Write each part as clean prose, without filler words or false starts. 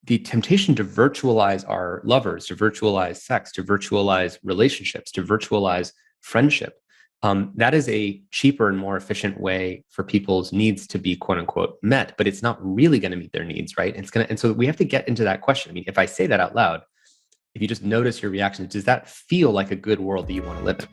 the temptation to virtualize our lovers, to virtualize sex, to virtualize relationships, to virtualize friendship, that is a cheaper and more efficient way for people's needs to be quote unquote met, but it's not really going to meet their needs, right? And so we have to get into that question. I mean, if I say that out loud, if you just notice your reaction, does that feel like a good world that you want to live in?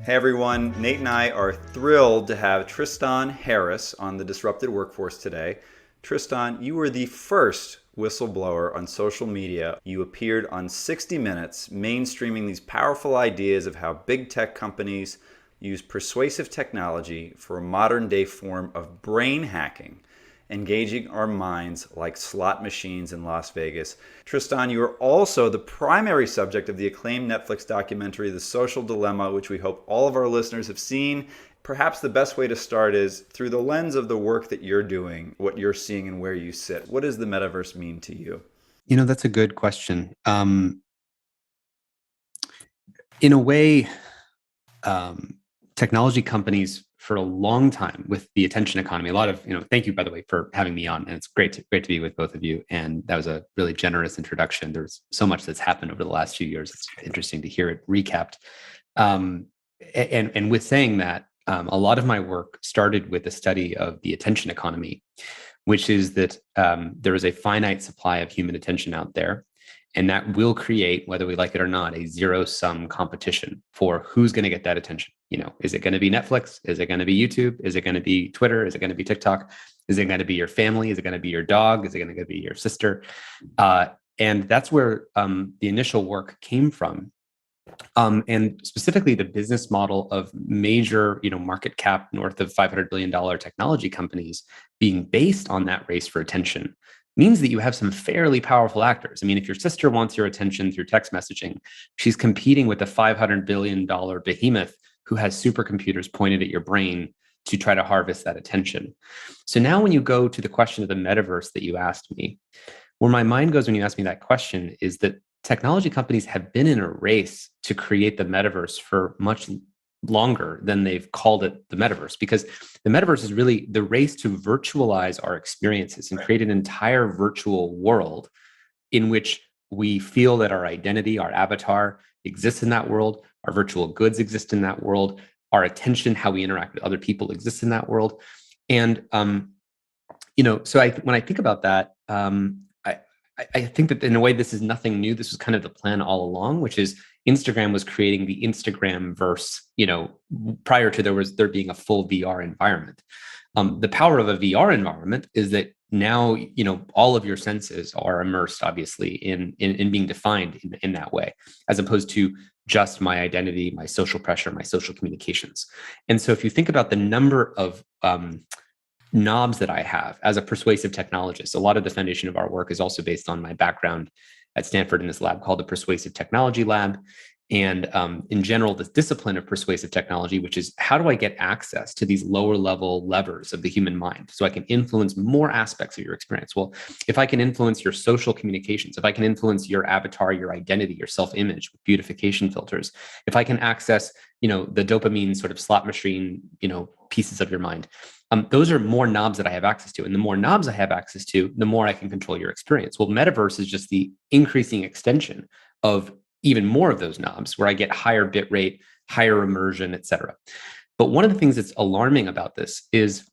Hey everyone, Nate and I are thrilled to have Tristan Harris on the Disrupted Workforce today. Tristan, you were the first whistleblower on social media. You appeared on 60 Minutes, mainstreaming these powerful ideas of how big tech companies use persuasive technology for a modern day form of brain hacking, engaging our minds like slot machines in Las Vegas. Tristan, you are also the primary subject of the acclaimed Netflix documentary, The Social Dilemma, which we hope all of our listeners have seen. Perhaps the best way to start is through the lens of the work that you're doing, what you're seeing and where you sit. What does the metaverse mean to you? That's a good question. In a way, technology companies for a long time with the attention economy, a lot of, thank you, by the way, for having me on. And it's great to be with both of you. And that was a really generous introduction. There's so much that's happened over the last few years. It's interesting to hear it recapped. And with saying that, a lot of my work started with a study of the attention economy, which is that there is a finite supply of human attention out there. And that will create, whether we like it or not, a zero-sum competition for who's going to get that attention. Is it going to be Netflix? Is it going to be YouTube? Is it going to be Twitter? Is it going to be TikTok? Is it going to be your family? Is it going to be your dog? Is it going to be your sister? And that's where the initial work came from. And specifically the business model of major, market cap north of $500 billion technology companies being based on that race for attention means that you have some fairly powerful actors. I mean, if your sister wants your attention through text messaging, she's competing with a $500 billion behemoth who has supercomputers pointed at your brain to try to harvest that attention. So now when you go to the question of the metaverse that you asked me, where my mind goes when you ask me that question is that technology companies have been in a race to create the metaverse for much longer than they've called it the metaverse, because the metaverse is really the race to virtualize our experiences and create an entire virtual world in which we feel that our identity, our avatar exists in that world, our virtual goods exist in that world, our attention, how we interact with other people exists in that world. And, so when I think about that, I think that in a way, this is nothing new. This was kind of the plan all along, which is Instagram was creating the Instagram verse, prior to there being a full VR environment. The power of a VR environment is that now, all of your senses are immersed, obviously, in being defined in that way, as opposed to just my identity, my social pressure, my social communications. And so if you think about the number of knobs that I have as a persuasive technologist. A lot of the foundation of our work is also based on my background at Stanford in this lab called the Persuasive Technology Lab. And in general, this discipline of persuasive technology, which is how do I get access to these lower level levers of the human mind so I can influence more aspects of your experience? Well, if I can influence your social communications, if I can influence your avatar, your identity, your self-image with beautification filters, if I can access, the dopamine sort of slot machine, pieces of your mind, those are more knobs that I have access to. And the more knobs I have access to, the more I can control your experience. Well, metaverse is just the increasing extension of even more of those knobs where I get higher bit rate, higher immersion, et cetera. But one of the things that's alarming about this is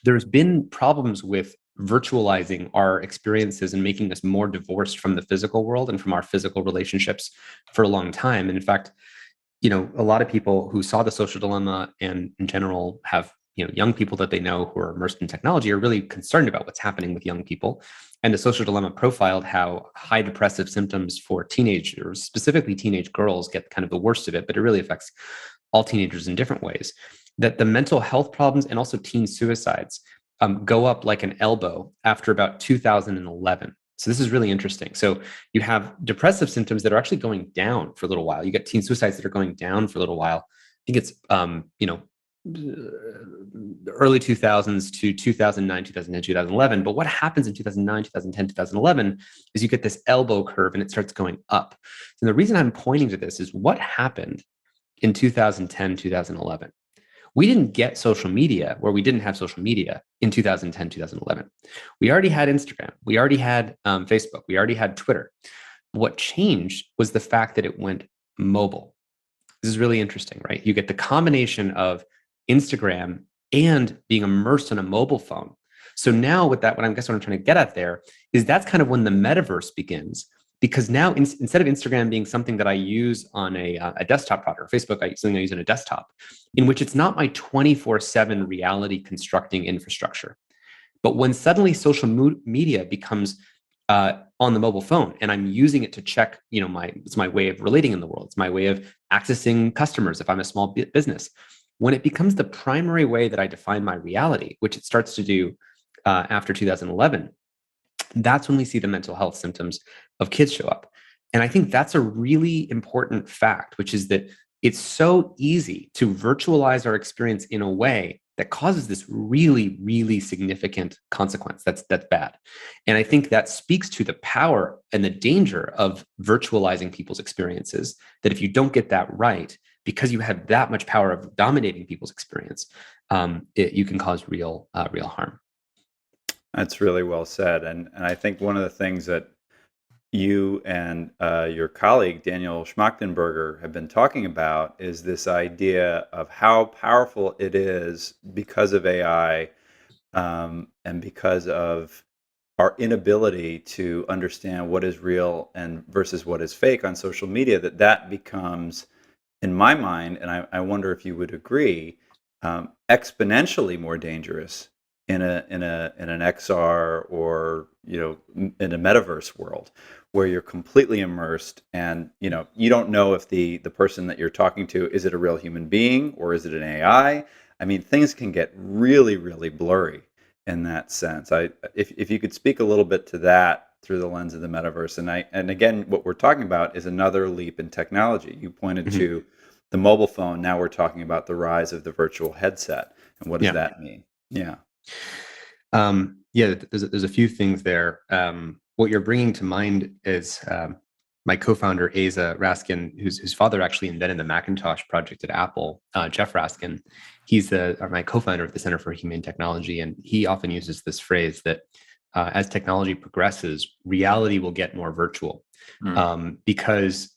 there's been problems with virtualizing our experiences and making us more divorced from the physical world and from our physical relationships for a long time. And in fact, a lot of people who saw The Social Dilemma and in general have young people that they know who are immersed in technology are really concerned about what's happening with young people. And The Social Dilemma profiled how high depressive symptoms for teenagers, specifically teenage girls, get kind of the worst of it, but it really affects all teenagers in different ways. That the mental health problems and also teen suicides go up like an elbow after about 2011. So this is really interesting. So you have depressive symptoms that are actually going down for a little while. You get teen suicides that are going down for a little while. I think it's, the early 2000s to 2009, 2010, 2011. But what happens in 2009, 2010, 2011 is you get this elbow curve and it starts going up. And the reason I'm pointing to this is what happened in 2010, 2011 We didn't get social media where we didn't have social media in 2010, 2011. We already had Instagram. We already had Facebook. We already had Twitter. What changed was the fact that it went mobile. This is really interesting, right? You get the combination of Instagram and being immersed on a mobile phone. So now with that, what I'm trying to get at there is that's kind of when the metaverse begins, because now instead of Instagram being something that I use on a desktop product, or Facebook, something I use on a desktop, in which it's not my 24/7 reality constructing infrastructure. But when suddenly social media becomes on the mobile phone, and I'm using it to check, it's my way of relating in the world. It's my way of accessing customers if I'm a small business. When it becomes the primary way that I define my reality, which it starts to do after 2011, that's when we see the mental health symptoms of kids show up. And I think that's a really important fact, which is that it's so easy to virtualize our experience in a way that causes this really, really significant consequence that's bad. And I think that speaks to the power and the danger of virtualizing people's experiences, that if you don't get that right, because you have that much power of dominating people's experience, you can cause real harm. That's really well said. And I think one of the things that you and your colleague, Daniel Schmachtenberger, have been talking about is this idea of how powerful it is because of AI and because of our inability to understand what is real and versus what is fake on social media, that becomes, in my mind, and I wonder if you would agree, exponentially more dangerous in an XR or in a metaverse world where you're completely immersed and you don't know if the person that you're talking to, is it a real human being or is it an AI? I mean, things can get really, really blurry in that sense. If you could speak a little bit to that through the lens of the metaverse, and again, what we're talking about is another leap in technology. You pointed to the mobile phone. Now we're talking about the rise of the virtual headset, and what does that mean? Yeah. There's a few things there. What you're bringing to mind is my co-founder, Asa Raskin, whose father actually invented the Macintosh project at Apple, Jeff Raskin. He's my co-founder of the Center for Humane Technology, and he often uses this phrase that as technology progresses, reality will get more virtual because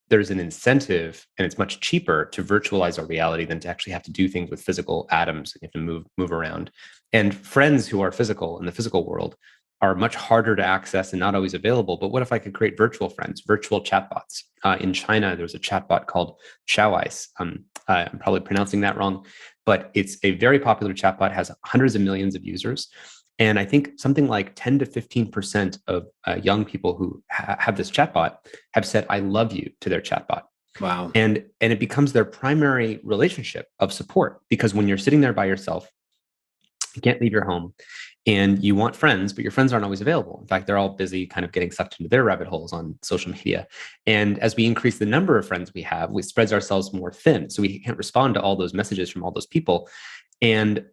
there's an incentive, and it's much cheaper to virtualize our reality than to actually have to do things with physical atoms. You have to move around. And friends who are physical in the physical world are much harder to access and not always available. But what if I could create virtual friends, virtual chatbots? In China, there's a chatbot called Xiaoice. I'm probably pronouncing that wrong, but it's a very popular chatbot, has hundreds of millions of users. And I think something like 10 to 15% of young people who have this chatbot have said, "I love you" to their chatbot. Wow. And it becomes their primary relationship of support, because when you're sitting there by yourself, you can't leave your home, and you want friends, but your friends aren't always available. In fact, they're all busy kind of getting sucked into their rabbit holes on social media. And as we increase the number of friends we have, we spread ourselves more thin. So we can't respond to all those messages from all those people. And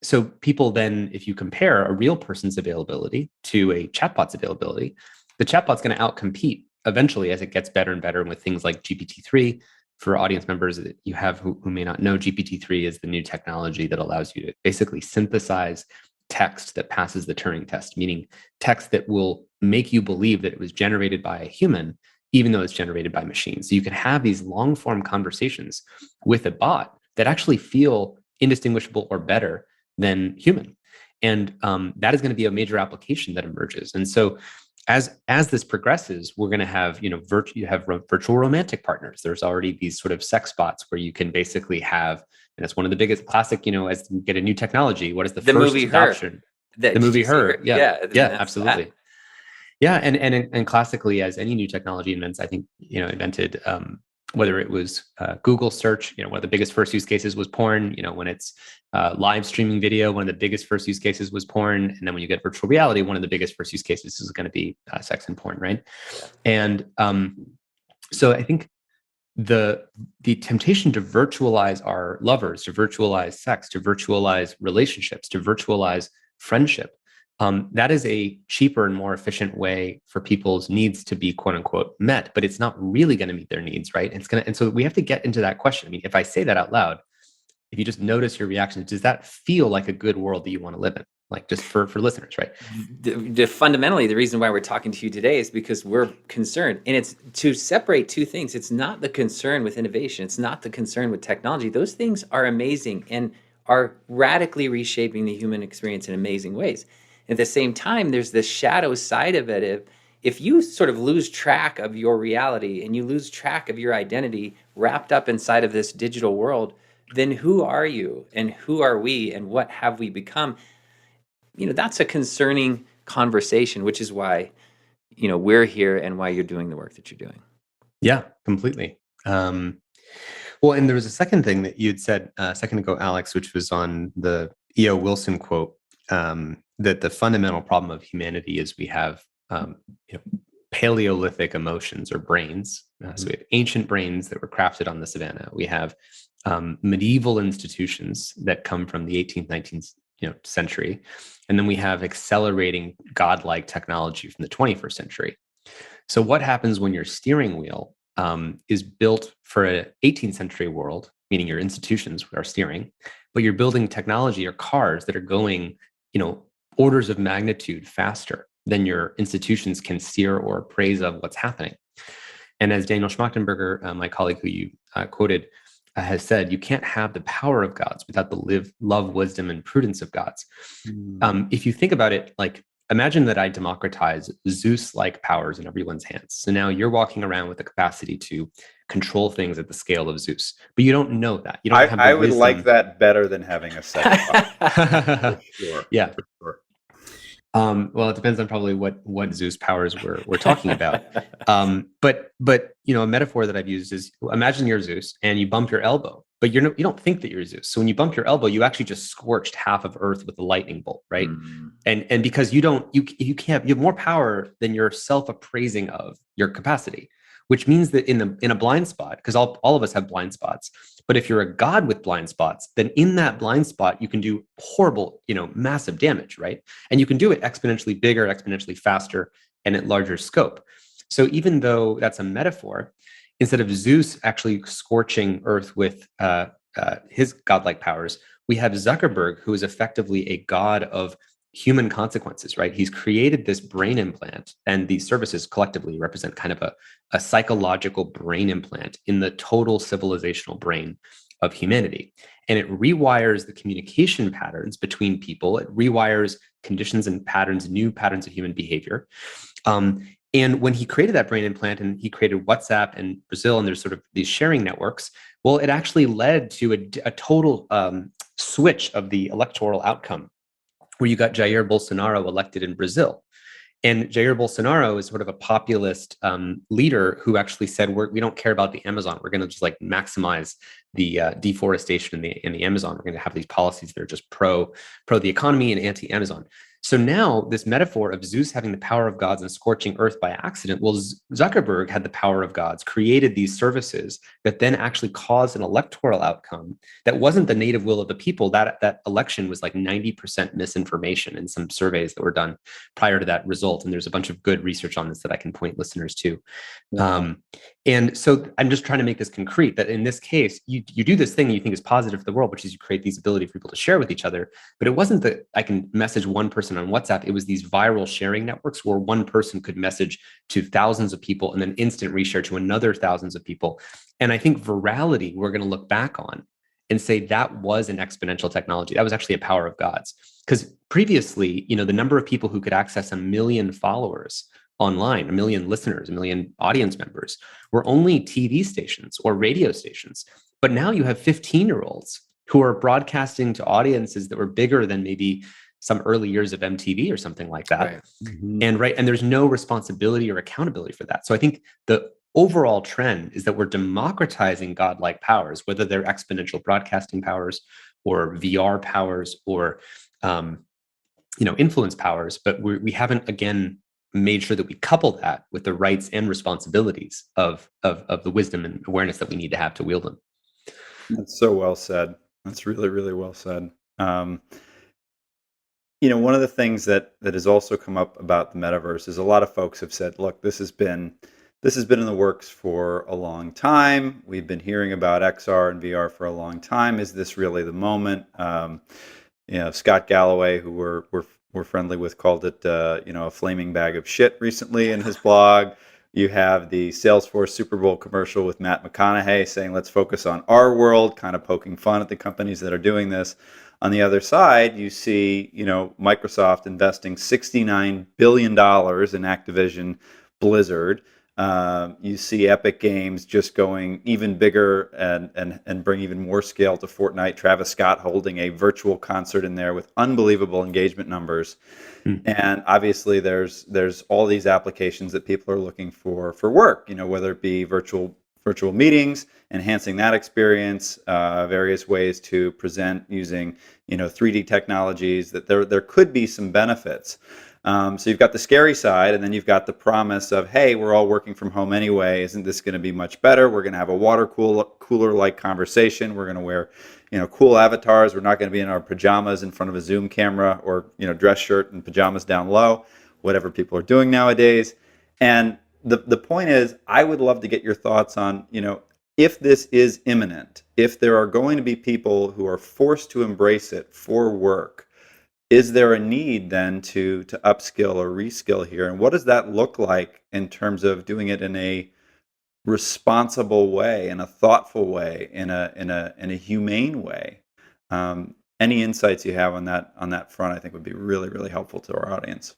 so people then, if you compare a real person's availability to a chatbot's availability, the chatbot's going to outcompete eventually as it gets better and better. And with things like GPT-3, for audience members that you have who may not know, GPT-3 is the new technology that allows you to basically synthesize text that passes the Turing test, meaning text that will make you believe that it was generated by a human, even though it's generated by machines. So you can have these long form conversations with a bot that actually feel indistinguishable or better than human. And that is going to be a major application that emerges. And so as this progresses, we're going to have, you have virtual romantic partners. There's already these sort of sex bots where you can basically have, and it's one of the biggest classic, as you get a new technology, what is the first movie adoption? Her. The movie Her. Yeah, absolutely. That. Yeah, and classically, as any new technology invents, I think, invented, whether it was Google search, one of the biggest first use cases was porn. When it's live streaming video, one of the biggest first use cases was porn. And then when you get virtual reality, one of the biggest first use cases is going to be sex and porn, right? Yeah. And so I think the temptation to virtualize our lovers, to virtualize sex, to virtualize relationships, to virtualize friendship, that is a cheaper and more efficient way for people's needs to be, quote unquote, met, but it's not really going to meet their needs, right? And so we have to get into that question. I mean, if I say that out loud, if you just notice your reactions, does that feel like a good world that you want to live in? Like, just for listeners, right? Fundamentally, the reason why we're talking to you today is because we're concerned, and it's to separate two things. It's not the concern with innovation. It's not the concern with technology. Those things are amazing and are radically reshaping the human experience in amazing ways. At the same time, there's the shadow side of it. If you sort of lose track of your reality and you lose track of your identity wrapped up inside of this digital world, then who are you and who are we and what have we become? That's a concerning conversation, which is why, we're here and why you're doing the work that you're doing. Yeah, completely. Well, and there was a second thing that you'd said a second ago, Alex, which was on the E.O. Wilson quote, that the fundamental problem of humanity is we have Paleolithic emotions or brains. So we have ancient brains that were crafted on the savannah. We have medieval institutions that come from the 18th, 19th century. And then we have accelerating godlike technology from the 21st century. So what happens when your steering wheel is built for an 18th century world, meaning your institutions are steering, but you're building technology or cars that are going, orders of magnitude faster than your institutions can steer or appraise of what's happening. And as Daniel Schmachtenberger, my colleague who you quoted, has said, you can't have the power of gods without the love, wisdom, and prudence of gods. If you think about it, like, imagine that I democratize Zeus-like powers in everyone's hands. So now you're walking around with the capacity to control things at the scale of Zeus, but you don't know that. You don't have the I would wisdom. like that better than having a set of powers. For sure. Yeah. For sure. Well, it depends on probably what Zeus powers we're talking about. But a metaphor that I've used is, imagine you're Zeus and you bump your elbow, but you don't think that you're Zeus. So when you bump your elbow, you actually just scorched half of Earth with a lightning bolt, right? And because you have more power than you're self-appraising of your capacity, which means that in a blind spot, because all of us have blind spots, but if you're a god with blind spots, then in that blind spot, you can do horrible, massive damage, right? And you can do it exponentially bigger, exponentially faster, and at larger scope. So even though that's a metaphor, instead of Zeus actually scorching Earth with his godlike powers, we have Zuckerberg, who is effectively a god of human consequences, right? He's created this brain implant, and these services collectively represent kind of a psychological brain implant in the total civilizational brain of humanity. And it rewires the communication patterns between people. It rewires conditions and patterns, new patterns of human behavior. And when he created that brain implant and he created WhatsApp in Brazil, and there's sort of these sharing networks, well, it actually led to a total switch of the electoral outcome, where you got Jair Bolsonaro elected in Brazil. And Jair Bolsonaro is sort of a populist leader who actually said, we don't care about the Amazon. We're going to just like maximize the deforestation in the Amazon. We're going to have these policies that are just pro the economy and anti-Amazon. So now this metaphor of Zeus having the power of gods and scorching Earth by accident, well, Zuckerberg had the power of gods, created these services that then actually caused an electoral outcome that wasn't the native will of the people. That election was like 90% misinformation in some surveys that were done prior to that result. And there's a bunch of good research on this that I can point listeners to. Wow. And so I'm just trying to make this concrete, that in this case, you do this thing you think is positive for the world, which is you create these ability for people to share with each other. But it wasn't that I can message one person on WhatsApp. It was these viral sharing networks where one person could message to thousands of people and then instant reshare to another thousands of people. And I think virality, we're going to look back on and say that was an exponential technology. That was actually a power of God's. Because previously, the number of people who could access 1 million followers online, 1 million listeners, 1 million audience members, were only TV stations or radio stations. But now you have 15-year-olds who are broadcasting to audiences that were bigger than maybe some early years of MTV or something like that. Right. Mm-hmm. And there's no responsibility or accountability for that. So I think the overall trend is that we're democratizing godlike powers, whether they're exponential broadcasting powers or VR powers or influence powers, but we haven't, again, made sure that we couple that with the rights and responsibilities of the wisdom and awareness that we need to have to wield them. That's so well said. That's really, really well said. One of the things that has also come up about the metaverse is a lot of folks have said, look, this has been This has been in the works for a long time. We've been hearing about XR and VR for a long time. Is this really the moment? Scott Galloway, who we're friendly with, called it a flaming bag of shit recently in his blog. You have the Salesforce Super Bowl commercial with Matt McConaughey saying, let's focus on our world, kind of poking fun at the companies that are doing this. On the other side, you see, Microsoft investing $69 billion in Activision Blizzard. You see Epic Games just going even bigger and bring even more scale to Fortnite. Travis Scott holding a virtual concert in there with unbelievable engagement numbers. And obviously there's all these applications that people are looking for work, whether it be virtual meetings, enhancing that experience, various ways to present using 3D technologies, that there could be some benefits. So you've got the scary side, and then you've got the promise of, hey, we're all working from home anyway. Isn't this going to be much better? We're going to have a water cooler like conversation. We're going to wear cool avatars. We're not going to be in our pajamas in front of a Zoom camera, or dress shirt and pajamas down low, whatever people are doing nowadays. And the point is, I would love to get your thoughts on, if this is imminent, if there are going to be people who are forced to embrace it for work, is there a need then to upskill or reskill here? And what does that look like in terms of doing it in a responsible way, in a thoughtful way, in a humane way? Any insights you have on that front, I think would be really, really helpful to our audience.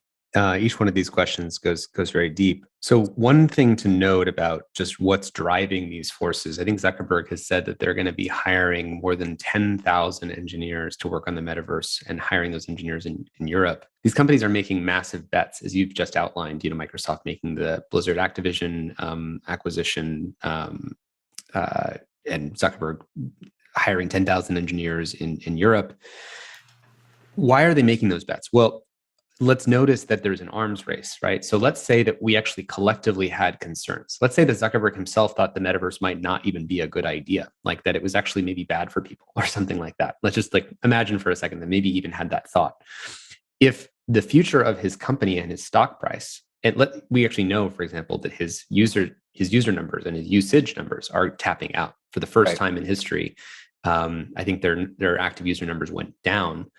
Each one of these questions goes very deep. So one thing to note about just what's driving these forces, I think Zuckerberg has said that they're going to be hiring more than 10,000 engineers to work on the metaverse, and hiring those engineers in Europe. These companies are making massive bets, as you've just outlined. Microsoft making the Blizzard Activision acquisition, and Zuckerberg hiring 10,000 engineers in Europe. Why are they making those bets? Well, let's notice that there's an arms race, right? So let's say that we actually collectively had concerns. Let's say that Zuckerberg himself thought the metaverse might not even be a good idea, like that it was actually maybe bad for people or something like that. Let's just imagine for a second that maybe even had that thought. If the future of his company and his stock price, we actually know, for example, that his user numbers and his usage numbers are tapping out for the first time in history. I think their active user numbers went down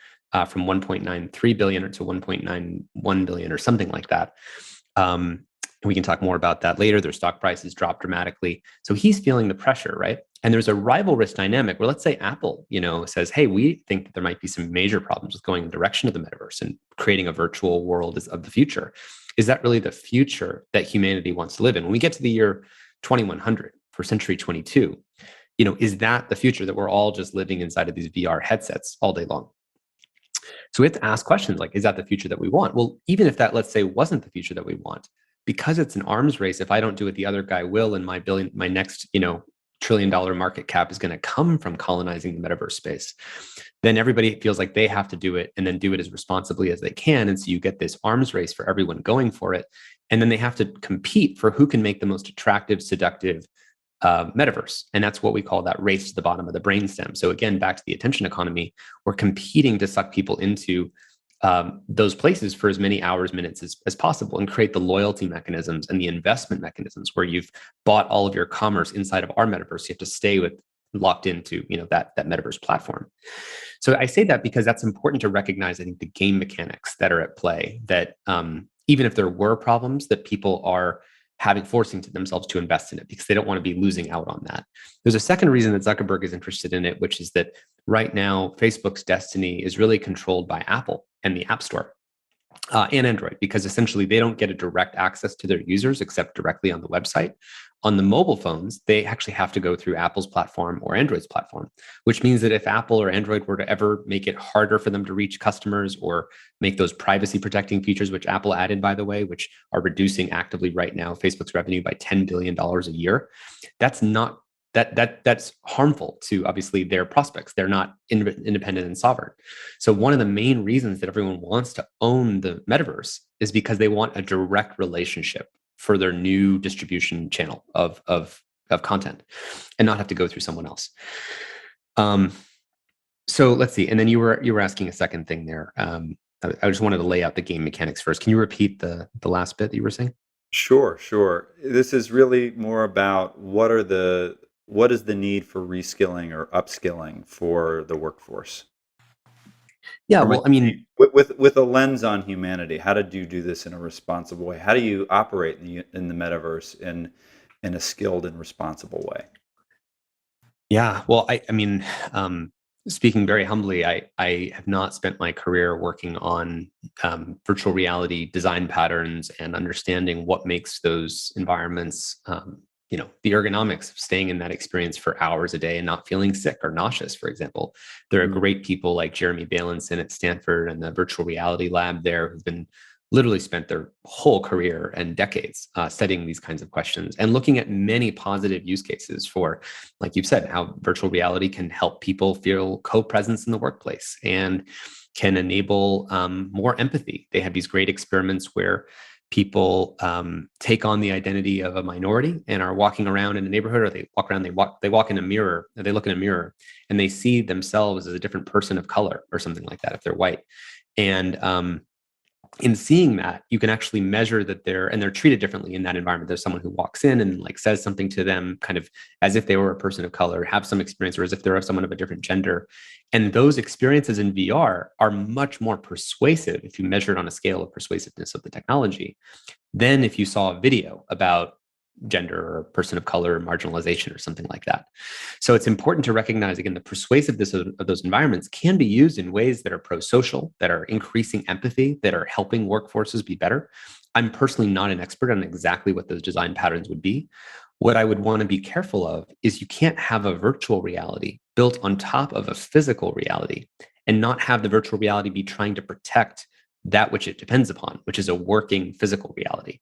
from 1.93 billion to 1.91 billion or something like that. And we can talk more about that later. Their stock prices dropped dramatically. So he's feeling the pressure, right? And there's a rivalrous dynamic where, let's say Apple, says, hey, we think that there might be some major problems with going in the direction of the metaverse and creating a virtual world of the future. Is that really the future that humanity wants to live in? When we get to the year 2100 for century 22, is that the future that we're all just living inside of these VR headsets all day long? So we have to ask questions like, is that the future that we want? Well, even if that, let's say, wasn't the future that we want, because it's an arms race, if I don't do it, the other guy will, and my next, $1 trillion market cap is going to come from colonizing the metaverse space, then everybody feels like they have to do it, and then do it as responsibly as they can. And so you get this arms race for everyone going for it. And then they have to compete for who can make the most attractive, seductive metaverse. And that's what we call that race to the bottom of the brainstem. So again, back to the attention economy, we're competing to suck people into those places for as many hours, minutes as possible, and create the loyalty mechanisms and the investment mechanisms where you've bought all of your commerce inside of our metaverse. You have to stay locked into that metaverse platform. So I say that because that's important to recognize, I think, the game mechanics that are at play, that even if there were problems, that people are forcing to themselves to invest in it because they don't want to be losing out on that. There's a second reason that Zuckerberg is interested in it, which is that right now, Facebook's destiny is really controlled by Apple and the App Store and Android, because essentially they don't get a direct access to their users except directly on the website. On the mobile phones, they actually have to go through Apple's platform or Android's platform, which means that if Apple or Android were to ever make it harder for them to reach customers, or make those privacy protecting features, which Apple added, by the way, which are reducing actively right now Facebook's revenue by $10 billion a year, that's harmful to obviously their prospects. They're not independent and sovereign. So one of the main reasons that everyone wants to own the metaverse is because they want a direct relationship for their new distribution channel of content, and not have to go through someone else. So let's see. And then you were asking a second thing there. I just wanted to lay out the game mechanics first. Can you repeat the last bit that you were saying? Sure, sure. This is really more about what is the need for reskilling or upskilling for the workforce? Yeah, From a well, I mean, with a lens on humanity, how did you do this in a responsible way? How do you operate in the metaverse in a skilled and responsible way? yeah, well, I mean, speaking very humbly, I have not spent my career working on virtual reality design patterns and understanding what makes those environments, the ergonomics of staying in that experience for hours a day and not feeling sick or nauseous, for example. There are Mm. great people like Jeremy Balanson at Stanford and the virtual reality lab there who've been literally spent their whole career and decades studying these kinds of questions and looking at many positive use cases for, like you've said, how virtual reality can help people feel co-presence in the workplace and can enable more empathy. They have these great experiments where people take on the identity of a minority and are walking around in a neighborhood, or they walk in a mirror, or they look in a mirror and they see themselves as a different person of color or something like that if they're white. And in seeing that, you can actually measure that they're treated differently in that environment. There's someone who walks in and like says something to them kind of as if they were a person of color, have some experience, or as if they're someone of a different gender. And those experiences in VR are much more persuasive if you measure it on a scale of persuasiveness of the technology than if you saw a video about gender or person of color or marginalization or something like that. So it's important to recognize, again, the persuasiveness of those environments can be used in ways that are pro-social, that are increasing empathy, that are helping workforces be better. I'm personally not an expert on exactly what those design patterns would be. What I would want to be careful of is you can't have a virtual reality built on top of a physical reality and not have the virtual reality be trying to protect that which it depends upon, which is a working physical reality.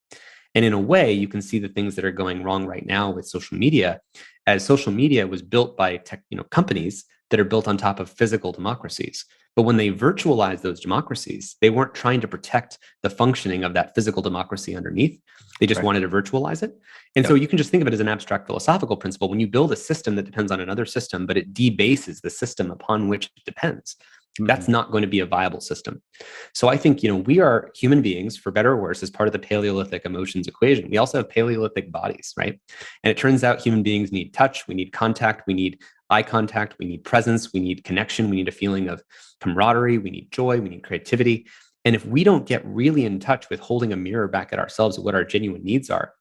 And in a way, you can see the things that are going wrong right now with social media, as social media was built by companies that are built on top of physical democracies. But when they virtualized those democracies, they weren't trying to protect the functioning of that physical democracy underneath. They just Right. wanted to virtualize it. And so Yep. you can just think of it as an abstract philosophical principle. When you build a system that depends on another system, but it debases the system upon which it depends, that's Mhm. not going to be a viable system. So I think, we are human beings, for better or worse, as part of the Paleolithic emotions equation. We also have Paleolithic bodies, right? And it turns out human beings need touch, we need contact, we need eye contact, we need presence, we need connection, we need a feeling of camaraderie, we need joy, we need creativity. And if we don't get really in touch with holding a mirror back at ourselves of what our genuine needs are,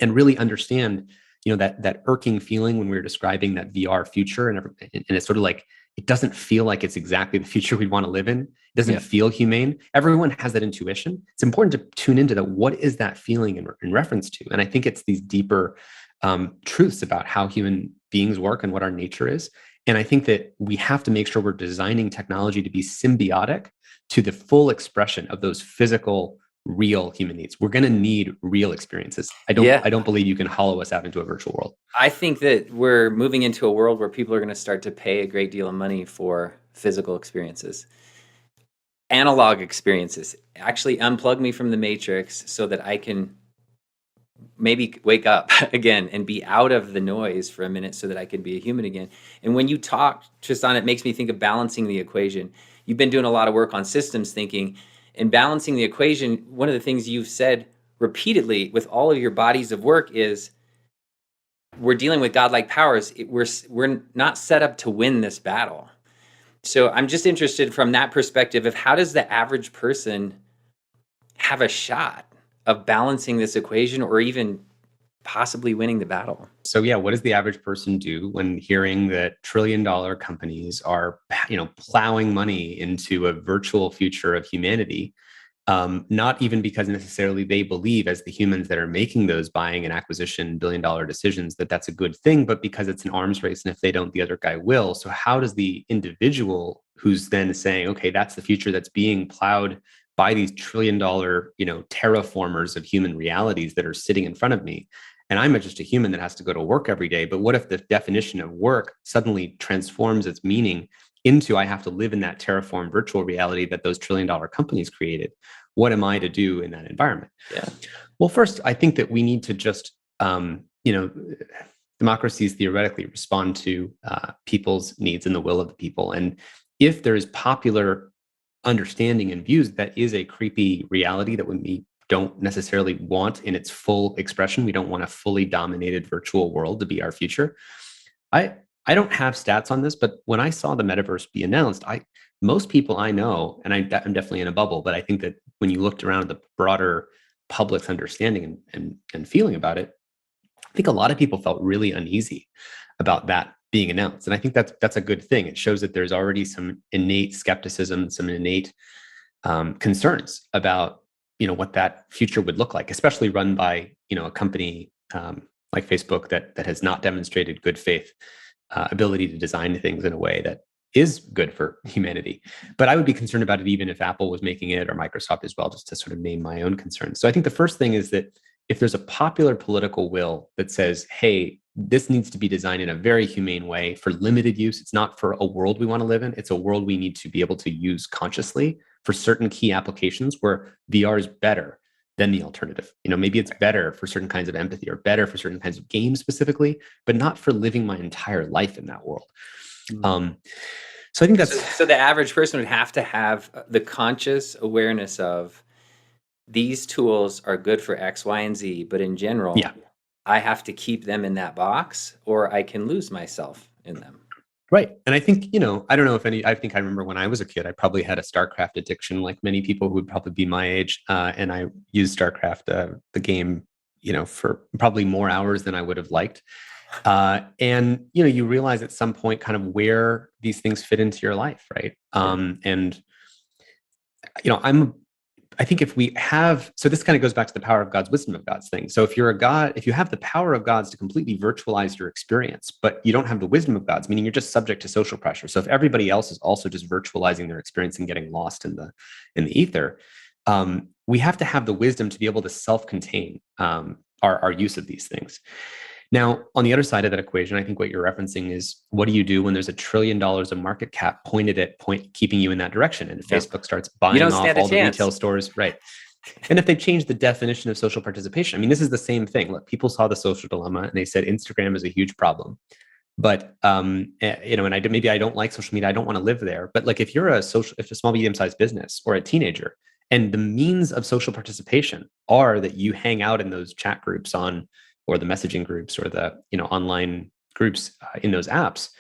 and really understand, that irking feeling when we were describing that VR future, and it's sort of like it doesn't feel like it's exactly the future we'd want to live in. It doesn't Yep. feel humane. Everyone has that intuition. It's important to tune into that. What is that feeling in reference to? And I think it's these deeper truths about how human beings work and what our nature is. And I think that we have to make sure we're designing technology to be symbiotic to the full expression of those physical real human needs. We're going to need real experiences. I don't Yeah. I don't believe you can hollow us out into a virtual world. I think that we're moving into a world where people are going to start to pay a great deal of money for physical experiences, analog experiences. Actually, unplug me from the matrix so that I can maybe wake up again and be out of the noise for a minute so that I can be a human again. And when you talk, Tristan, it makes me think of balancing the equation. You've been doing a lot of work on systems thinking and balancing the equation. One of the things you've said repeatedly with all of your bodies of work is we're dealing with godlike powers. We're not set up to win this battle. So I'm just interested from that perspective of how does the average person have a shot of balancing this equation or even possibly winning the battle? So yeah, what does the average person do when hearing that trillion-dollar companies are, plowing money into a virtual future of humanity? Not even because necessarily they believe, as the humans that are making those buying and acquisition billion-dollar decisions, that that's a good thing, but because it's an arms race, and if they don't, the other guy will. So how does the individual who's then saying, okay, that's the future that's being plowed by these trillion-dollar, terraformers of human realities that are sitting in front of me, and I'm just a human that has to go to work every day. But what if the definition of work suddenly transforms its meaning into I have to live in that terraform virtual reality that those trillion-dollar companies created? What am I to do in that environment? Yeah. Well, first, I think that we need to just, democracies theoretically respond to people's needs and the will of the people. And if there is popular understanding and views that is a creepy reality that would be don't necessarily want in its full expression. We don't want a fully dominated virtual world to be our future. I don't have stats on this, but when I saw the metaverse be announced, most people I know, and I'm definitely in a bubble, but I think that when you looked around at the broader public's understanding and feeling about it, I think a lot of people felt really uneasy about that being announced. And I think that's a good thing. It shows that there's already some innate skepticism, some innate concerns about what that future would look like, especially run by a company like Facebook that has not demonstrated good faith ability to design things in a way that is good for humanity. But I would be concerned about it even if Apple was making it or Microsoft as well, just to sort of name my own concerns. So I think the first thing is that if there's a popular political will that says, hey, this needs to be designed in a very humane way for limited use. It's not for a world we want to live in. It's a world we need to be able to use consciously for certain key applications where VR is better than the alternative. Maybe it's better for certain kinds of empathy or better for certain kinds of games specifically, but not for living my entire life in that world. So I think that's... So the average person would have to have the conscious awareness of these tools are good for X, Y, and Z, but in general, yeah. I have to keep them in that box or I can lose myself in them. Right. And I think, I don't know if I think I remember when I was a kid, I probably had a StarCraft addiction like many people who would probably be my age. And I used StarCraft, the game, for probably more hours than I would have liked. And, you realize at some point kind of where these things fit into your life. Right. And, I think if we have, so this kind of goes back to the power of God's wisdom of God's thing. So if you're a God, if you have the power of God's to completely virtualize your experience, but you don't have the wisdom of God's, meaning you're just subject to social pressure. So if everybody else is also just virtualizing their experience and getting lost in the ether, we have to have the wisdom to be able to self-contain our use of these things. Now, on the other side of that equation, I think what you're referencing is what do you do when there's $1 trillion of market cap pointed at keeping you in that direction? And Facebook starts buying off all the retail stores, right? And if they change the definition of social participation, I mean, this is the same thing. Look, people saw the social dilemma and they said Instagram is a huge problem. But and maybe I don't like social media. I don't want to live there. But like if you're a small, medium-sized business or a teenager, and the means of social participation are that you hang out in those chat groups or the messaging groups or the online groups in those apps,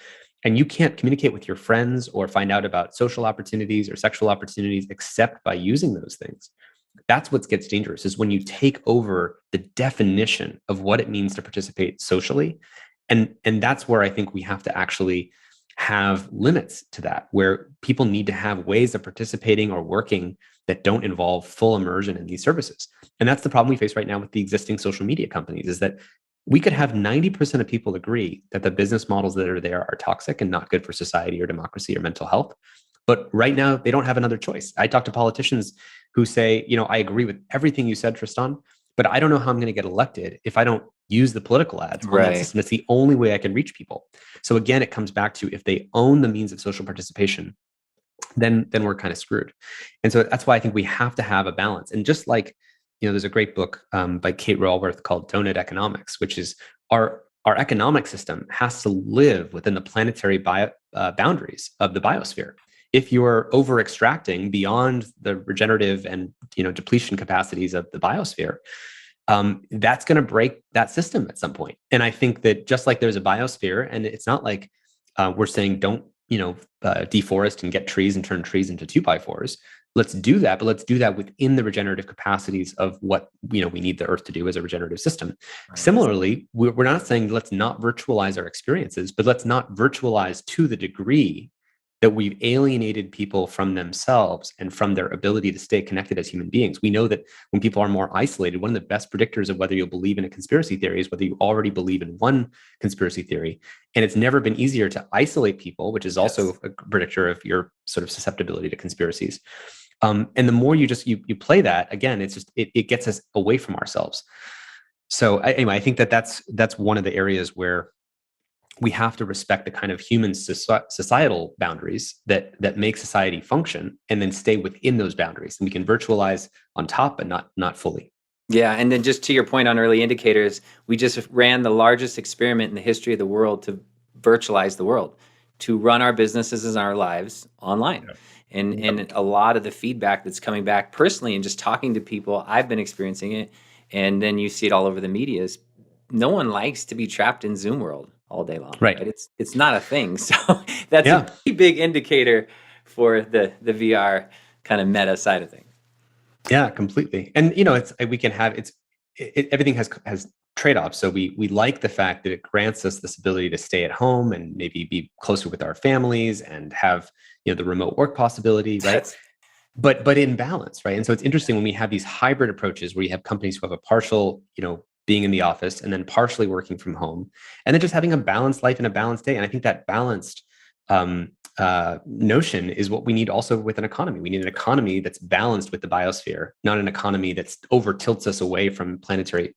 and you can't communicate with your friends or find out about social opportunities or sexual opportunities except by using those things. That's what gets dangerous, is when you take over the definition of what it means to participate socially. And that's where I think we have to actually have limits to that, where people need to have ways of participating or working that don't involve full immersion in these services. And that's the problem we face right now with the existing social media companies, is that we could have 90% of people agree that the business models that are there are toxic and not good for society or democracy or mental health. But right now, they don't have another choice. I talk to politicians who say, I agree with everything you said, Tristan, but I don't know how I'm going to get elected if I don't use the political ads on that system. It's the only way I can reach people. So again, it comes back to if they own the means of social participation, then we're kind of screwed. And so that's why I think we have to have a balance. And just like, there's a great book by Kate Raworth called Donut Economics, which is our economic system has to live within the planetary boundaries of the biosphere. If you're over extracting beyond the regenerative and depletion capacities of the biosphere, that's going to break that system at some point. And I think that just like there's a biosphere, and it's not like we're saying don't deforest and get trees and turn trees into 2x4s. Let's do that, but let's do that within the regenerative capacities of what we need the Earth to do as a regenerative system. Right. Similarly, we're not saying let's not virtualize our experiences, but let's not virtualize to the degree that we've alienated people from themselves and from their ability to stay connected as human beings. We know that when people are more isolated, one of the best predictors of whether you'll believe in a conspiracy theory is whether you already believe in one conspiracy theory. And it's never been easier to isolate people, which is also a predictor of your sort of susceptibility to conspiracies. And the more you play that, again, it's just, it gets us away from ourselves. So anyway, I think that's one of the areas where we have to respect the kind of human societal boundaries that make society function, and then stay within those boundaries. And we can virtualize on top, but not fully. Yeah, and then just to your point on early indicators, we just ran the largest experiment in the history of the world to virtualize the world, to run our businesses and our lives online. Yeah. And a lot of the feedback that's coming back personally and just talking to people, I've been experiencing it, and then you see it all over the media, is no one likes to be trapped in Zoom world all day long, Right. right? It's not a thing. So that's Yeah. a pretty big indicator for the VR kind of meta side of things. Yeah, completely. And it's we can have everything has trade-offs. So we like the fact that it grants us this ability to stay at home and maybe be closer with our families and have the remote work possibility, right? That's But in balance, right? And so it's interesting when we have these hybrid approaches where you have companies who have a partial, being in the office and then partially working from home, and then just having a balanced life and a balanced day. And I think that balanced um, notion is what we need also with an economy. We need an economy that's balanced with the biosphere, not an economy that's over tilts us away from planetary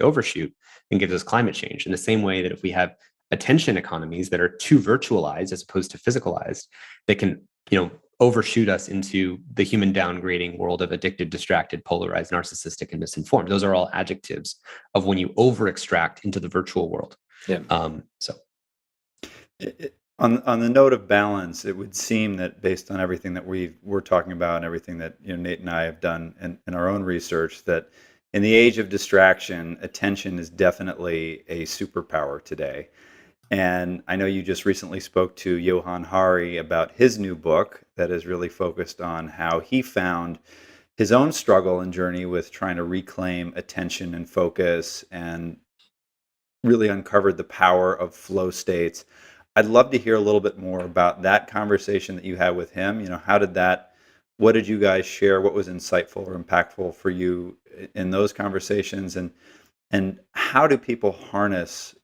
overshoot and gives us climate change. In the same way that if we have attention economies that are too virtualized as opposed to physicalized, they can, overshoot us into the human downgrading world of addicted, distracted, polarized, narcissistic, and misinformed. Those are all adjectives of when you over extract into the virtual world. Yeah. On the note of balance, it would seem that based on everything that we're talking about and everything that Nate and I have done in our own research, that in the age of distraction, attention is definitely a superpower today. And I know you just recently spoke to Johan Hari about his new book that is really focused on how he found his own struggle and journey with trying to reclaim attention and focus, and really uncovered the power of flow states. I'd love to hear a little bit more about that conversation that you had with him. What did you guys share? What was insightful or impactful for you in those conversations? And how do people harness,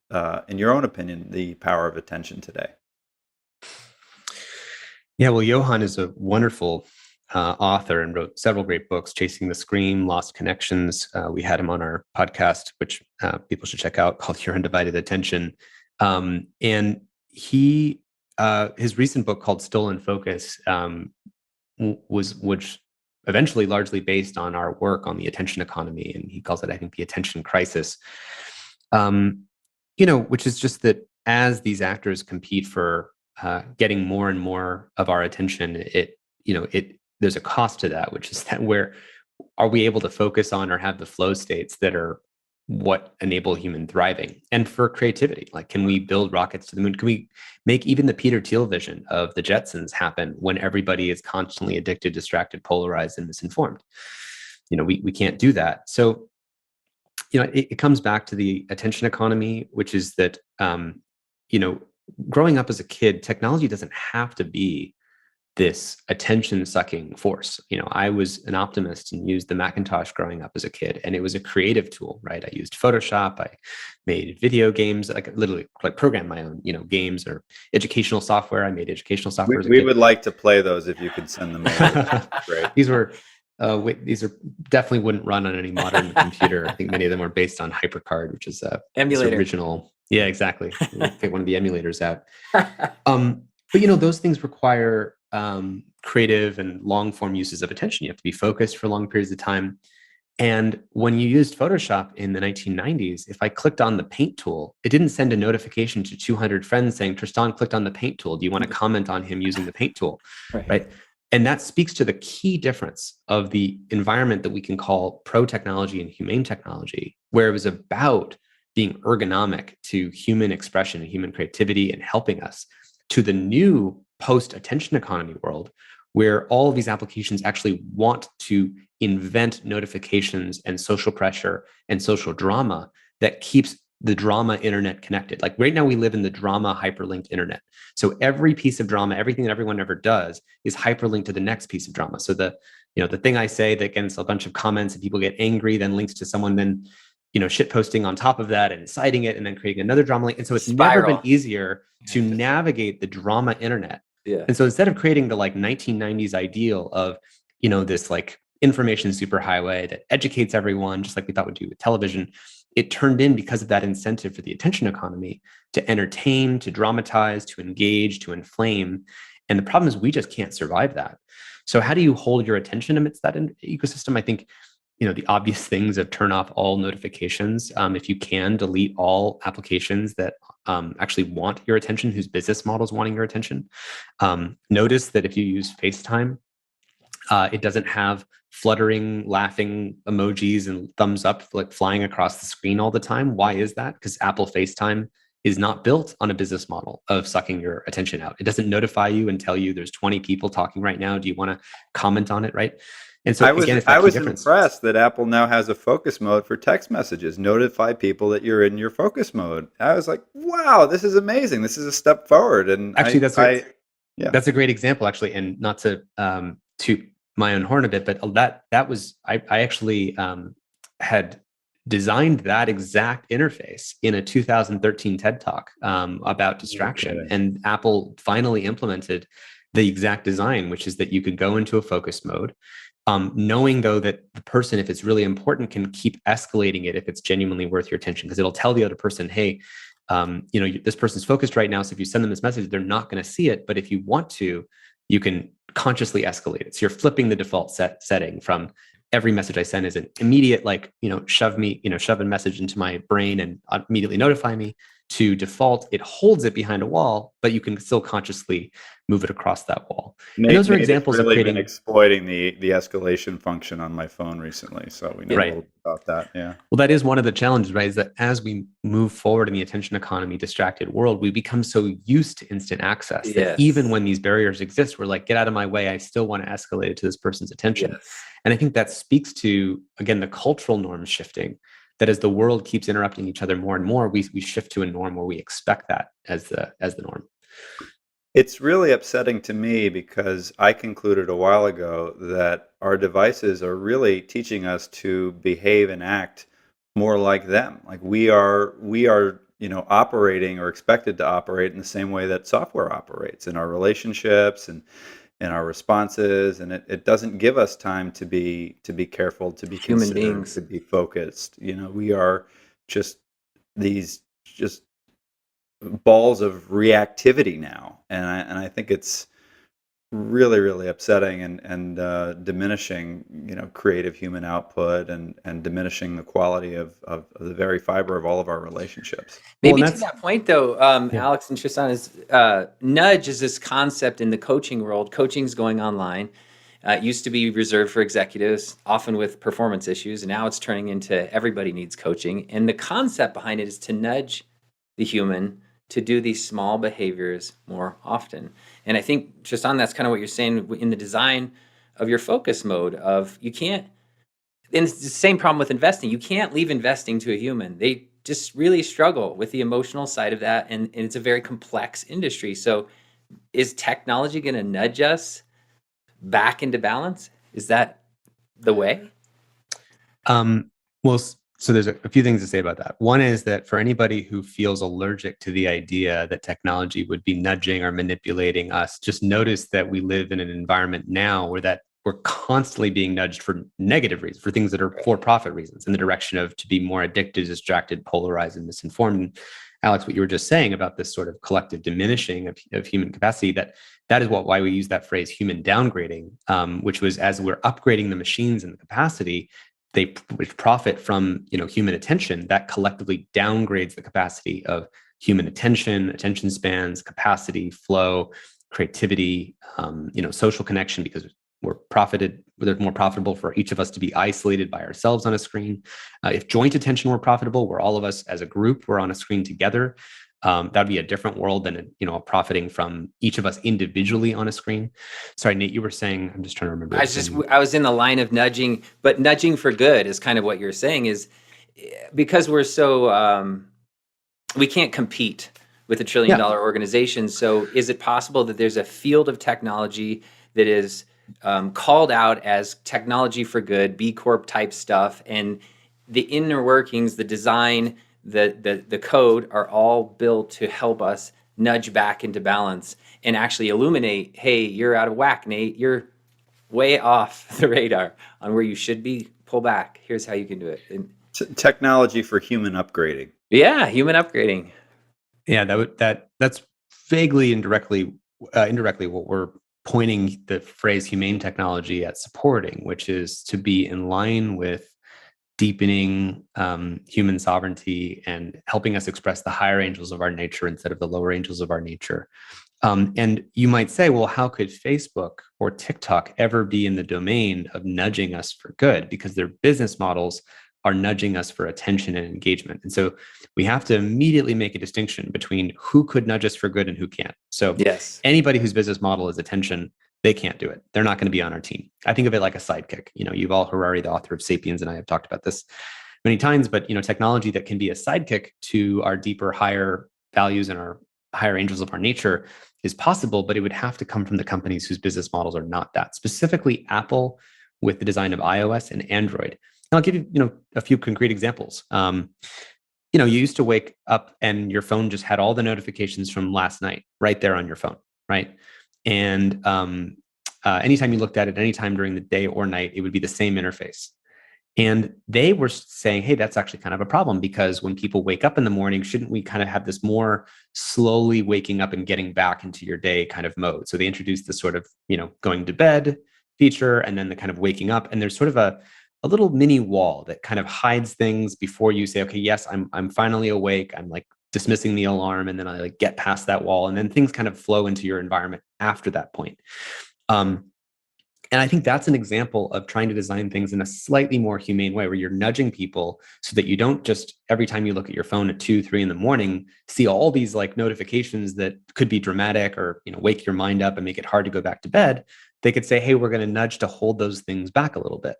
in your own opinion, the power of attention today? Yeah, well, Johan is a wonderful author and wrote several great books: Chasing the Scream, Lost Connections. We had him on our podcast, which people should check out, called Your Undivided Attention. And he, his recent book called Stolen Focus, which eventually largely based on our work on the attention economy, and he calls it, I think, the attention crisis. Which is just that as these actors compete for getting more and more of our attention, there's a cost to that, which is that where are we able to focus on or have the flow states that are what enable human thriving? And for creativity, like, can we build rockets to the moon? Can we make even the Peter Thiel vision of the Jetsons happen when everybody is constantly addicted, distracted, polarized, and misinformed? We can't do that. So it comes back to the attention economy, which is that, growing up as a kid, technology doesn't have to be this attention sucking force. I was an optimist and used the Macintosh growing up as a kid, and it was a creative tool, right? I used Photoshop. I made video games, like literally like programmed my own, games or educational software. I made educational software. We would like to play those if you could send them over. Great. These are definitely wouldn't run on any modern computer. I think many of them were based on HyperCard, which is emulator. Original. Yeah, exactly. Get one of the emulators out. But those things require creative and long form uses of attention. You have to be focused for long periods of time. And when you used Photoshop in the 1990s, if I clicked on the paint tool, it didn't send a notification to 200 friends saying, Tristan clicked on the paint tool. Do you want to comment on him using the paint tool? Right. And that speaks to the key difference of the environment that we can call pro-technology and humane technology, where it was about being ergonomic to human expression and human creativity and helping us, to the new post-attention economy world, where all of these applications actually want to invent notifications and social pressure and social drama that keeps the drama internet connected. Like right now we live in the drama hyperlinked internet. So every piece of drama, everything that everyone ever does is hyperlinked to the next piece of drama. So the thing I say that gets a bunch of comments and people get angry, then links to someone, then, shit posting on top of that and citing it and then creating another drama link. And so it's never been easier to navigate the drama internet. Yeah. And so instead of creating the 1990s ideal of, this like information superhighway that educates everyone, just like we thought would do with television, it turned in, because of that incentive for the attention economy, to entertain, to dramatize, to engage, to inflame. And the problem is we just can't survive that. So how do you hold your attention amidst that ecosystem? I think, the obvious things of turn off all notifications. If you can, delete all applications that actually want your attention, whose business model is wanting your attention. Notice that if you use FaceTime, it doesn't have fluttering, laughing emojis and thumbs up like flying across the screen all the time. Why is that? Because Apple FaceTime is not built on a business model of sucking your attention out. It doesn't notify you and tell you there's 20 people talking right now. Do you want to comment on it? Right. And so again, it's that I key was difference. impressed that Apple now has a focus mode for text messages. Notify people that you're in your focus mode. I was like, wow, this is amazing. This is a step forward. And Actually, yeah, that's a great example, actually, and not to toot my own horn a bit, but that was I actually had designed that exact interface in a 2013 TED Talk about distraction, Okay. and Apple finally implemented the exact design, which is that you could go into a focus mode, knowing though that the person, if it's really important, can keep escalating it if it's genuinely worth your attention, because it'll tell the other person, hey, this person's focused right now. So if you send them this message, they're not going to see it. But if you want to, you can consciously escalate it. So you're flipping the default setting from every message I send is an immediate, like, shove a message into my brain and immediately notify me, to default, it holds it behind a wall, but you can still consciously move it across that wall. And those are examples of really creating. been exploiting the escalation function on my phone recently, so we know a Right. little bit about that. Yeah. Well, that is one of the challenges, right? Is that as we move forward in the attention economy, distracted world, we become so used to instant access that Yes. even when these barriers exist, we're like, get out of my way. I still want to escalate it to this person's attention. Yes. And I think that speaks to, again, the cultural norms shifting, that as the world keeps interrupting each other more and more, we shift to a norm where we expect that as the norm. It's really upsetting to me because I concluded a while ago that our devices are really teaching us to behave and act more like them. Like we are, operating or expected to operate in the same way that software operates in our relationships and in our responses, and it doesn't give us time to be careful, to be Human considered, beings. to be focused. We are just these balls of reactivity now, and I think it's really, really upsetting and diminishing creative human output and diminishing the quality of the very fiber of all of our relationships. Maybe Well, to that point, though, Yeah. Alex and Tristan, is nudge is this concept in the coaching world. Coaching's going online. It used to be reserved for executives, often with performance issues, and now it's turning into everybody needs coaching. And the concept behind it is to nudge the human to do these small behaviors more often. And I think, Tristan, that's kind of what you're saying in the design of your focus mode of you can't, and it's the same problem with investing. You can't leave investing to a human. They just really struggle with the emotional side of that. And it's a very complex industry. So is technology going to nudge us back into balance? Is that the way? Well, so there's a few things to say about that. One is that for anybody who feels allergic to the idea that technology would be nudging or manipulating us, just notice that we live in an environment now where we're constantly being nudged for negative reasons, for things that are for-profit reasons, in the direction of to be more addicted, distracted, polarized, and misinformed. And Alex, what you were just saying about this sort of collective diminishing of human capacity, that is why we use that phrase human downgrading, which was as we're upgrading the machines and the capacity, they profit from human attention. That collectively downgrades the capacity of human attention spans, capacity, flow, creativity, social connection, because they're more profitable for each of us to be isolated by ourselves on a screen. If joint attention were profitable, where all of us as a group were on a screen together, that'd be a different world than profiting from each of us individually on a screen. Sorry, Nate, you were saying, I'm just trying to remember. I was in the line of nudging, but nudging for good is kind of what you're saying, is because we're so we can't compete with $1 trillion organization. So is it possible that there's a field of technology that is called out as technology for good, B Corp type stuff, and the inner workings, the design, the code are all built to help us nudge back into balance and actually illuminate, hey, you're out of whack, Nate. You're way off the radar on where you should be. Pull back. Here's how you can do it. And, Technology for human upgrading. yeah, human upgrading. Yeah, that's vaguely indirectly what we're pointing the phrase humane technology at supporting, which is to be in line with deepening human sovereignty and helping us express the higher angels of our nature instead of the lower angels of our nature. And you might say, well, how could Facebook or TikTok ever be in the domain of nudging us for good? Because their business models are nudging us for attention and engagement. And so we have to immediately make a distinction between who could nudge us for good and who can't. So Yes. anybody whose business model is attention, they can't do it. They're not going to be on our team. I think of it like a sidekick. Yuval Harari, the author of Sapiens, and I have talked about this many times, but technology that can be a sidekick to our deeper, higher values and our higher angels of our nature is possible, but it would have to come from the companies whose business models are not that. Specifically, Apple with the design of iOS and Android. And I'll give you, a few concrete examples. You used to wake up and your phone just had all the notifications from last night right there on your phone, right? And anytime you looked at it, anytime during the day or night, it would be the same interface. And they were saying, hey, that's actually kind of a problem, because when people wake up in the morning, shouldn't we kind of have this more slowly waking up and getting back into your day kind of mode? So they introduced this sort of, going to bed feature, and then the kind of waking up. And there's sort of a little mini wall that kind of hides things before you say, okay, yes, I'm finally awake. I'm like dismissing the alarm, and then I like get past that wall, and then things kind of flow into your environment after that point. And I think that's an example of trying to design things in a slightly more humane way, where you're nudging people so that you don't just every time you look at your phone at 2, 3 in the morning, see all these like notifications that could be dramatic or, wake your mind up and make it hard to go back to bed. They could say, hey, we're going to nudge to hold those things back a little bit.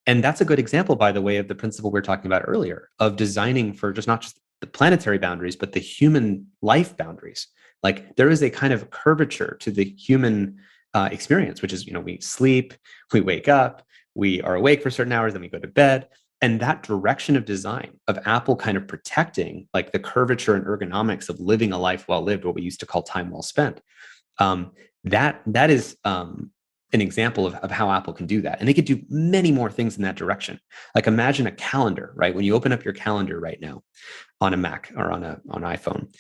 And that's a good example, by the way, of the principle we were talking about earlier of designing for not just the planetary boundaries, but the human life boundaries. Like there is a kind of curvature to the human experience, which is, we sleep, we wake up, we are awake for certain hours, then we go to bed. And that direction of design of Apple kind of protecting like the curvature and ergonomics of living a life well lived, what we used to call time well spent. That is an example of how Apple can do that. And they could do many more things in that direction. Like imagine a calendar, right? When you open up your calendar right now on a Mac or on an iPhone,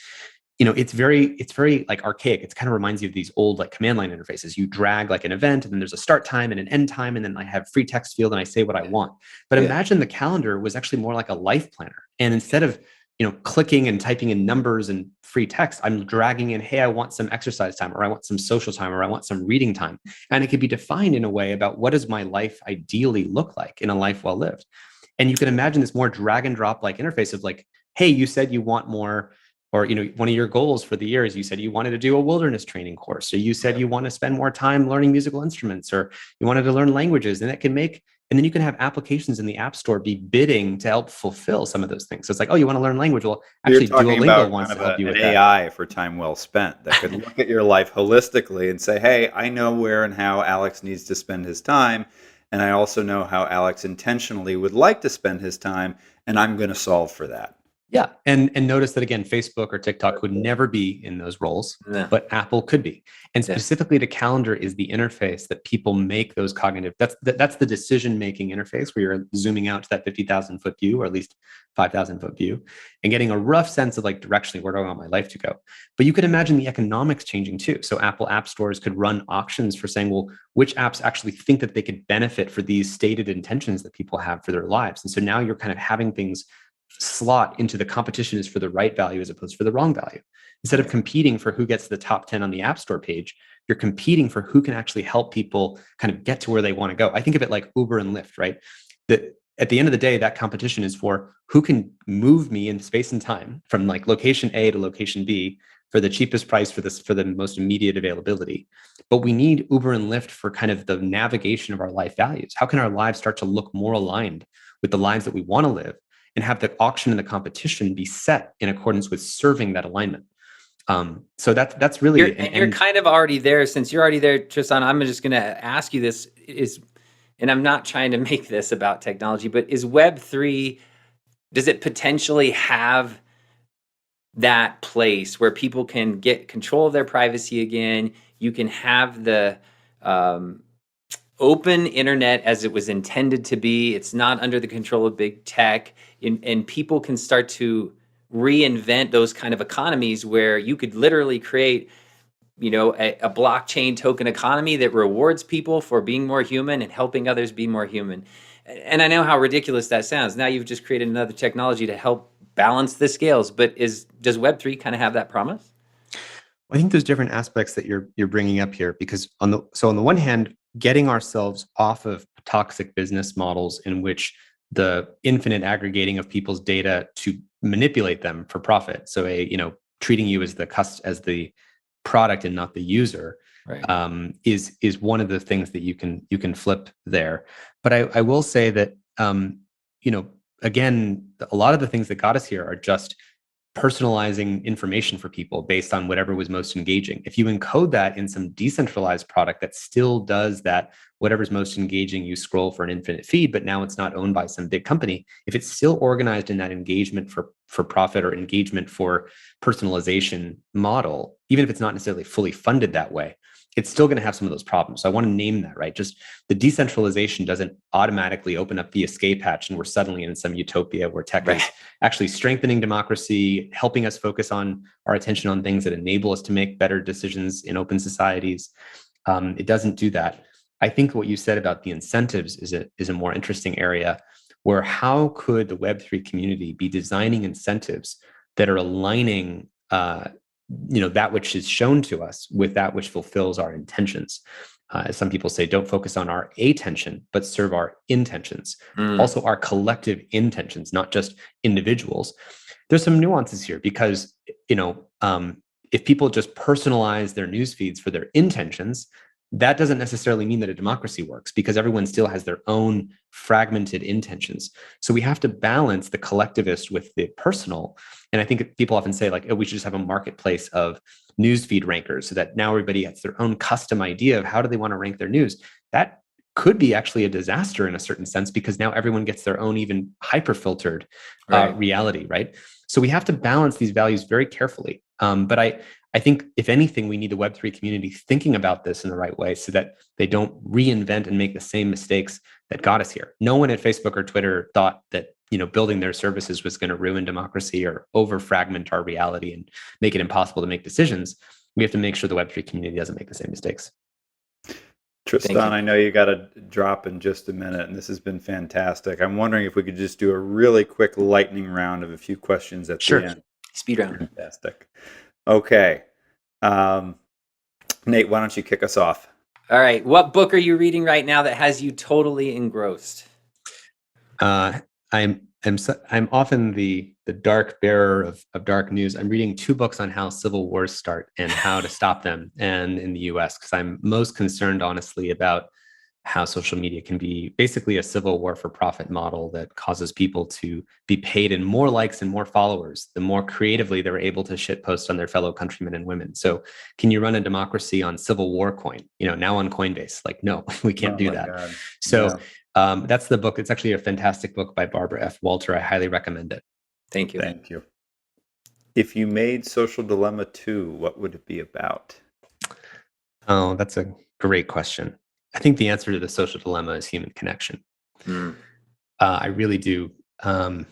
it's very like archaic. It kind of reminds you of these old like command line interfaces. You drag like an event, and then there's a start time and an end time, and then I have free text field and I say what I want. But imagine the calendar was actually more like a life planner. And instead of clicking and typing in numbers and free text, I'm dragging in, hey, I want some exercise time, or I want some social time, or I want some reading time. And it could be defined in a way about what does my life ideally look like in a life well lived. And you can imagine this more drag and drop like interface of like, hey, you said you want more, or one of your goals for the year is you said you wanted to do a wilderness training course, or you said you want to spend more time learning musical instruments, or you wanted to learn languages. And that can make, and then you can have applications in the App Store be bidding to help fulfill some of those things. So it's like, oh, you want to learn language? Well, actually, Duolingo wants to help you with an that. AI for time well spent that could look at your life holistically and say, hey, I know where and how Alex needs to spend his time. And I also know how Alex intentionally would like to spend his time. And I'm going to solve for that. Yeah. And notice that again, Facebook or TikTok would never be in those roles, but Apple could be. And specifically the calendar is the interface that people make those cognitive, that's the decision-making interface where you're zooming out to that 50,000 foot view, or at least 5,000 foot view, and getting a rough sense of like directionally where do I want my life to go. But you could imagine the economics changing too. So Apple app stores could run auctions for saying, well, which apps actually think that they could benefit for these stated intentions that people have for their lives. And so now you're kind of having things slot into the competition is for the right value as opposed to the wrong value. Instead of competing for who gets the top 10 on the App Store page, you're competing for who can actually help people kind of get to where they want to go. I think of it like Uber and Lyft, right? That at the end of the day, that competition is for who can move me in space and time from like location A to location B for the cheapest price for the most immediate availability. But we need Uber and Lyft for kind of the navigation of our life values. How can our lives start to look more aligned with the lives that we want to live, and have the auction and the competition be set in accordance with serving that alignment? So that's really you're kind of already there. Since you're already there, Tristan, I'm just going to ask you this and I'm not trying to make this about technology, but is Web3, does it potentially have that place where people can get control of their privacy again? You can have the open internet as it was intended to be. It's not under the control of big tech, and people can start to reinvent those kind of economies where you could literally create, a blockchain token economy that rewards people for being more human and helping others be more human. And I know how ridiculous that sounds. Now you've just created another technology to help balance the scales. But does Web3 kind of have that promise? I think there's different aspects that you're bringing up here, because on the one hand, getting ourselves off of toxic business models in which the infinite aggregating of people's data to manipulate them for profit. So treating you as the product and not the user, Right. is one of the things that you can flip there. But I will say that again, a lot of the things that got us here are just personalizing information for people based on whatever was most engaging. If you encode that in some decentralized product that still does that, whatever's most engaging, you scroll for an infinite feed, but now it's not owned by some big company. If it's still organized in that engagement for profit or engagement for personalization model, even if it's not necessarily fully funded that way, it's still going to have some of those problems. So I want to name that, right? Just the decentralization doesn't automatically open up the escape hatch and we're suddenly in some utopia where tech is actually strengthening democracy, helping us focus on our attention on things that enable us to make better decisions in open societies. It doesn't do that. I think what you said about the incentives is a more interesting area, where how could the Web3 community be designing incentives that are aligning that which is shown to us with that which fulfills our intentions. As some people say, don't focus on our attention, but serve our intentions. Also our collective intentions, not just individuals. There's some nuances here because, if people just personalize their news feeds for their intentions, that doesn't necessarily mean that a democracy works, because everyone still has their own fragmented intentions. So we have to balance the collectivist with the personal. And I think people often say, like, oh, we should just have a marketplace of newsfeed rankers so that now everybody has their own custom idea of how do they want to rank their news. That could be actually a disaster in a certain sense, because now everyone gets their own even hyper filtered reality, right? So we have to balance these values very carefully. But I think, if anything, we need the Web3 community thinking about this in the right way so that they don't reinvent and make the same mistakes that got us here. No one at Facebook or Twitter thought that building their services was going to ruin democracy or over fragment our reality and make it impossible to make decisions. We have to make sure the Web3 community doesn't make the same mistakes. Tristan, I know you got to drop in just a minute, and this has been fantastic. I'm wondering if we could just do a really quick lightning round of a few questions at the end. Speed round. Fantastic. Okay. Nate, why don't you kick us off? All right. What book are you reading right now that has you totally engrossed? I'm often the dark bearer of dark news. I'm reading 2 books on how civil wars start and how to stop them, and in the US, because I'm most concerned, honestly, about how social media can be basically a civil war for profit model that causes people to be paid in more likes and more followers, the more creatively they're able to shitpost on their fellow countrymen and women. So can you run a democracy on Civil War coin, now on Coinbase? Like, no, we can't do that. God. So that's the book. It's actually a fantastic book by Barbara F. Walter. I highly recommend it. Thank you. Thank you. If you made Social Dilemma 2, what would it be about? Oh, that's a great question. I think the answer to the social dilemma is human connection. I really do. When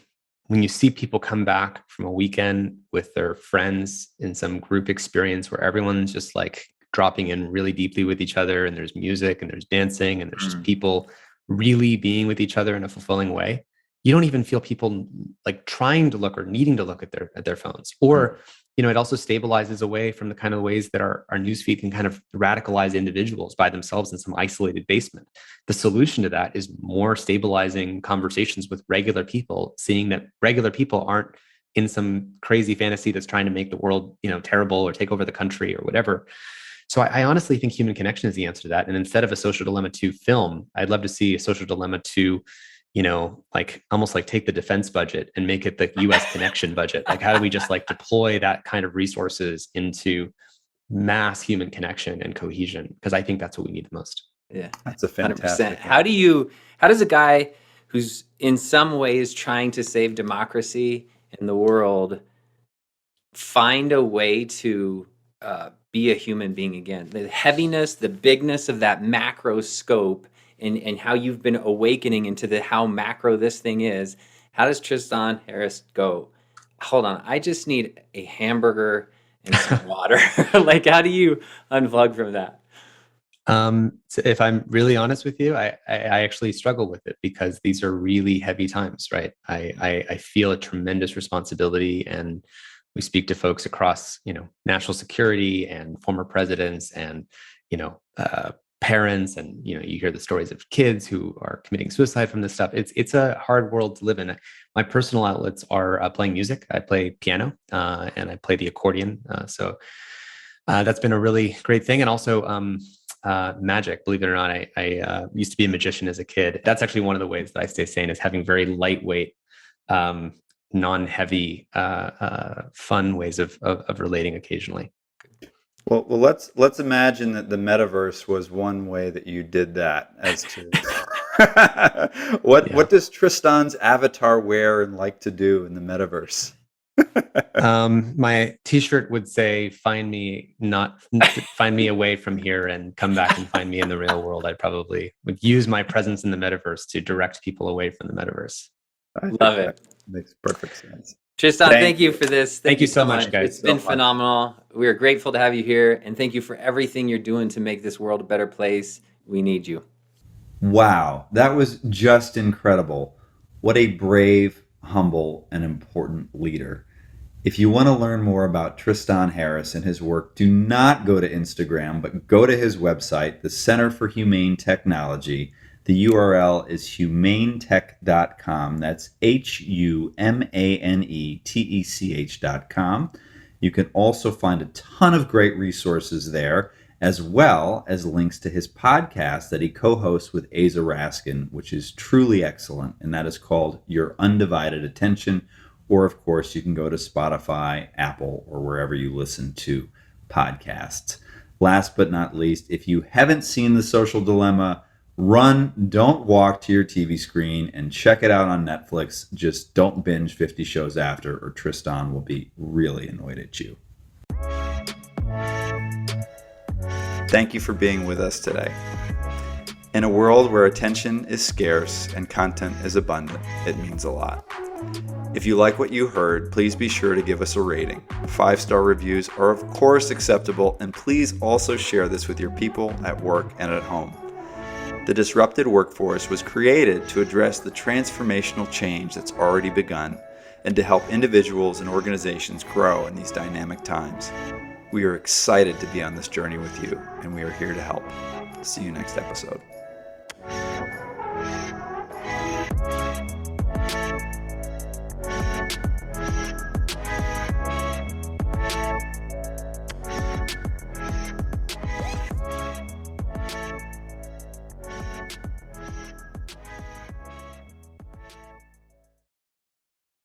you see people come back from a weekend with their friends in some group experience where everyone's just like dropping in really deeply with each other, and there's music and there's dancing and there's just people really being with each other in a fulfilling way, you don't even feel people like trying to look or needing to look at their phones. Or it also stabilizes away from the kind of ways that our newsfeed can kind of radicalize individuals by themselves in some isolated basement. The solution to that is more stabilizing conversations with regular people, seeing that regular people aren't in some crazy fantasy that's trying to make the world, terrible or take over the country or whatever. So I honestly think human connection is the answer to that. And instead of a Social Dilemma 2 film, I'd love to see a Social Dilemma 2, like almost like take the defense budget and make it the US connection budget. Like, how do we just like deploy that kind of resources into mass human connection and cohesion? Because I think that's what we need the most. Yeah, that's a fantastic. 100%. How does a guy who's in some ways trying to save democracy in the world find a way to be a human being again? The heaviness, the bigness of that macro scope, and how you've been awakening into how macro this thing is. How does Tristan Harris go, hold on, I just need a hamburger and some water? Like, how do you unplug from that? So if I'm really honest with you, I actually struggle with it because these are really heavy times, right? I feel a tremendous responsibility, and we speak to folks across, national security and former presidents and, parents, and you hear the stories of kids who are committing suicide from this stuff. It's a hard world to live in. My personal outlets are playing music. I play piano and I play the accordion. So that's been a really great thing, and also magic. Believe it or not, I used to be a magician as a kid. That's actually one of the ways that I stay sane, is having very lightweight, non-heavy, fun ways of relating occasionally. Well, let's imagine that the metaverse was one way that you did that. As to what does Tristan's avatar wear and like to do in the metaverse? My T-shirt would say, "Find me away from here and come back and find me in the real world." I probably would use my presence in the metaverse to direct people away from the metaverse. Love it. Makes perfect sense. Tristan, thank you for this. Thank you so much, guys. It's been phenomenal. We are grateful to have you here, and thank you for everything you're doing to make this world a better place. We need you. Wow, that was just incredible. What a brave, humble, and important leader. If you want to learn more about Tristan Harris and his work, do not go to Instagram, but go to his website, the Center for Humane Technology. The URL is humanetech.com. That's humanetech.com. You can also find a ton of great resources there, as well as links to his podcast that he co-hosts with Asa Raskin, which is truly excellent, and that is called Your Undivided Attention. Or, of course, you can go to Spotify, Apple, or wherever you listen to podcasts. Last but not least, if you haven't seen The Social Dilemma, run, don't walk to your TV screen and check it out on Netflix. Just don't binge 50 shows after, or Tristan will be really annoyed at you. Thank you for being with us today. In a world where attention is scarce and content is abundant, it means a lot. If you like what you heard, please be sure to give us a rating. 5-star reviews are of course acceptable, and please also share this with your people at work and at home. The Disrupted Workforce was created to address the transformational change that's already begun and to help individuals and organizations grow in these dynamic times. We are excited to be on this journey with you, and we are here to help. See you next episode.